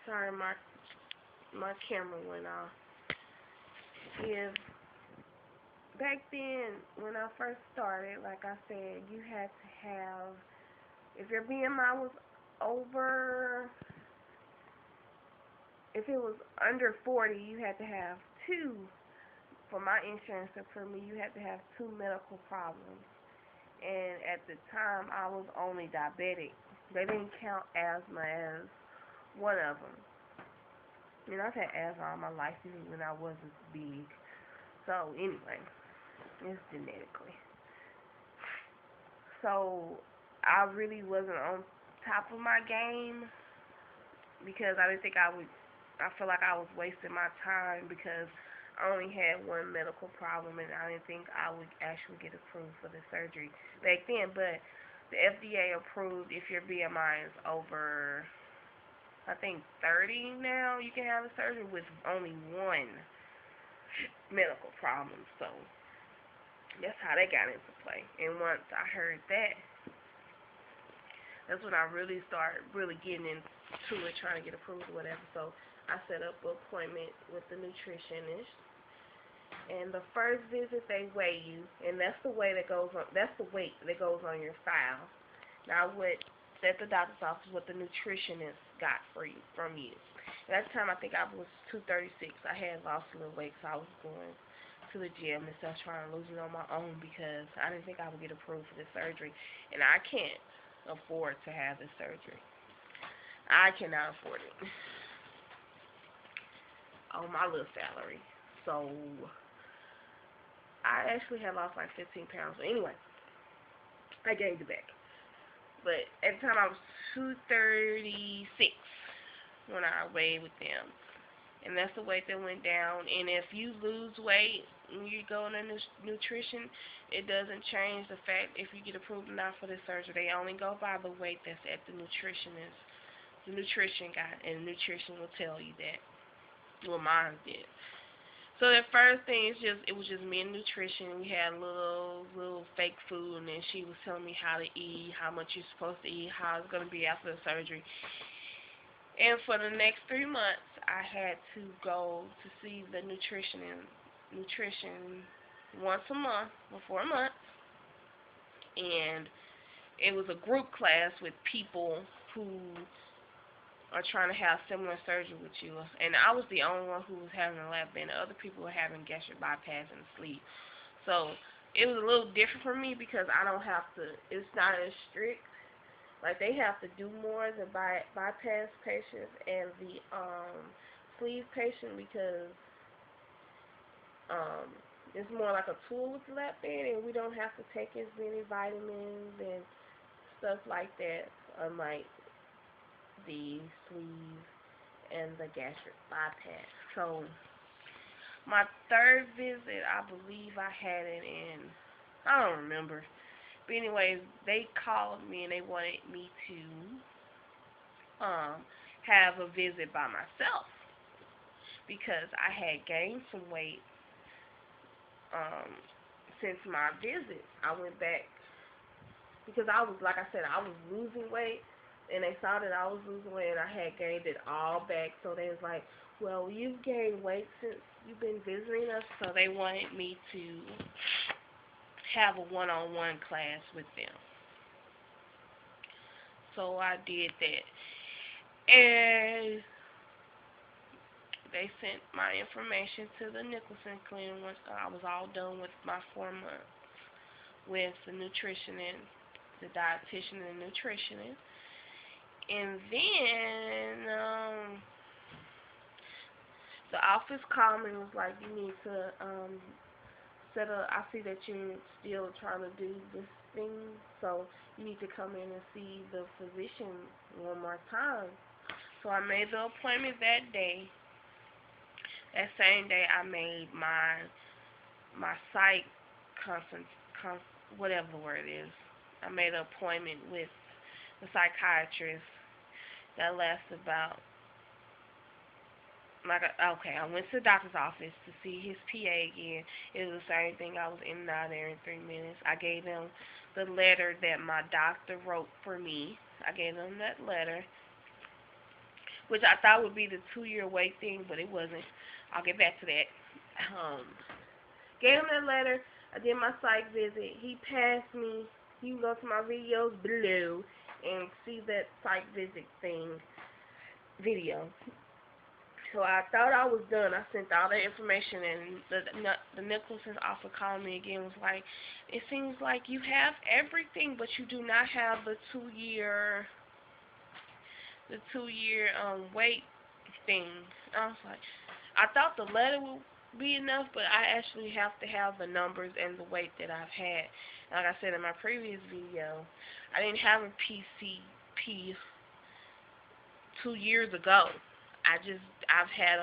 Sorry, my camera went off. If back then, when I first started, like I said, you had to have, if your BMI was over, if it was under 40, you had to have two. For my insurance to approve me, you had to have two medical problems. And at the time, I was only diabetic. They didn't count asthma as one of them. And I've had asthma all my life, even when I wasn't big. So anyway, it's genetically. So I really wasn't on top of my game because I didn't think I would. I feel like I was wasting my time because I only had one medical problem and I didn't think I would actually get approved for the surgery back then. But the FDA approved if your BMI is over, I think 30 now, you can have a surgery with only one medical problem. So that's how they got into play. And once I heard that, that's when I really started really getting into it, trying to get approved or whatever. So I set up an appointment with the nutritionist. And the first visit, they weigh you, and that's the way that goes on. That's the weight that goes on your file. Now, what at the doctor's office, what the nutritionist got for you from you. At that time, I think I was 236. I had lost a little weight, so I was going to the gym and stuff, trying to lose it on my own because I didn't think I would get approved for this surgery, and I can't afford to have this surgery. I cannot afford it on my little salary. So I actually had lost like 15 pounds. But anyway, I gained it back. But at the time I was 236 when I weighed with them. And that's the weight that went down. And if you lose weight when you go into nutrition, it doesn't change the fact if you get approved or not for this surgery. They only go by the weight that's at the nutritionist, the nutrition guy, and nutrition will tell you that. Well, mine did. So the first thing is it was just me and nutrition. We had little fake food, and then she was telling me how to eat, how much you're supposed to eat, how it's gonna be after the surgery. And for the next 3 months, I had to go to see the nutrition once a month for 4 months, and it was a group class with people who are trying to have similar surgery with you. And I was the only one who was having a lap band. The other people were having gastric bypass and sleep. So it was a little different for me because I don't have to, it's not as strict. Like they have to do more than bypass patients and the sleeve patient because it's more like a tool with the lap band and we don't have to take as many vitamins and stuff like that, unlike the sleeve and the gastric bypass. So my third visit, I believe I had it in, I don't remember. But anyways, they called me and they wanted me to have a visit by myself because I had gained some weight since my visit. I went back because I was, like I said, I was losing weight. And they saw that I was losing weight and I had gained it all back. So they was like, well, you've gained weight since you've been visiting us. So they wanted me to have a one-on-one class with them. So I did that. And they sent my information to the Nicholson Clinic once I was all done with my 4 months with the nutritionist, the dietitian and nutritionist. And then the office called me and was like, you need to set up, I see that you're still trying to do this thing, so you need to come in and see the physician one more time. So I made the appointment that day. That same day I made my psych whatever the word is. I made an appointment with the psychiatrist. That lasted about, I went to the doctor's office to see his PA again. It was the same thing. I was in and out there in 3 minutes. I gave him the letter that my doctor wrote for me. I gave him that letter. which I thought would be the 2-year wait thing, but it wasn't. I'll get back to that. Gave him that letter. I did my psych visit. He passed me. You can go to my videos below and see that psych visit video. So I thought I was done. I sent all the information, and the Nicholson's officer called me again. Was like, it seems like you have everything, but you do not have the 2-year wait thing. I was like, I thought the letter would be enough, but I actually have to have the numbers and the weight that I've had. Like I said in my previous video, I didn't have a PCP 2 years ago. I've had